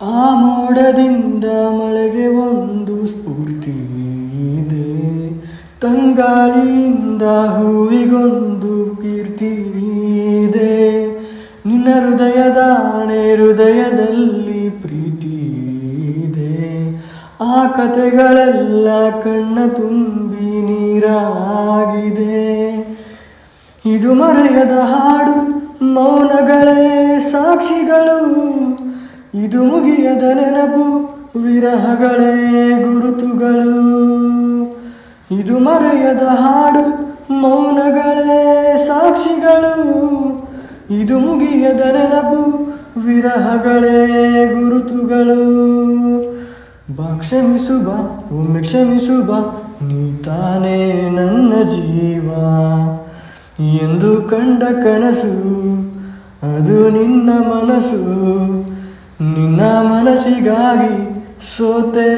ಆ ಮೋಡದಿಂದ ಮಳೆಗೆ ಒಂದು ಸ್ಫೂರ್ತಿ ಇದೆ, ತಂಗಾಳಿಯಿಂದ ಹೂವಿಗೊಂದು ಕೀರ್ತಿ ಇದೆ. ನಿನ್ನ ಹೃದಯದಾಣೆ ಹೃದಯದಲ್ಲಿ ಪ್ರೀತಿ ಇದೆ. ಆ ಕಥೆಗಳೆಲ್ಲ ಕಣ್ಣ ತುಂಬಿ ನೀರಾಗಿದೆ. ಇದು ಮರೆಯದ ಹಾಡು, ಮೌನಗಳೇ ಸಾಕ್ಷಿಗಳು. ಇದು ಮುಗಿಯದ ನೆನಪು, ವಿರಹಗಳೇ ಗುರುತುಗಳು. ಇದು ಮರೆಯದ ಹಾಡು, ಮೌನಗಳೇ ಸಾಕ್ಷಿಗಳು. ಇದು ಮುಗಿಯದ ನೆನಪು, ವಿರಹಗಳೇ ಗುರುತುಗಳು. ಬಾ ಕ್ಷಮಿಸು ಬಾ, ಒಮ್ಮೆ ಕ್ಷಮಿಸು ಬಾ, ನೀ ತಾನೇ ನನ್ನ ಜೀವ ಎಂದು ಕಂಡ ಕನಸು, ಅದು ನಿನ್ನ ಮನಸ್ಸು. ನಿನ್ನ ಮನಸ್ಸಿಗಾಗಿ ಸೋತೆ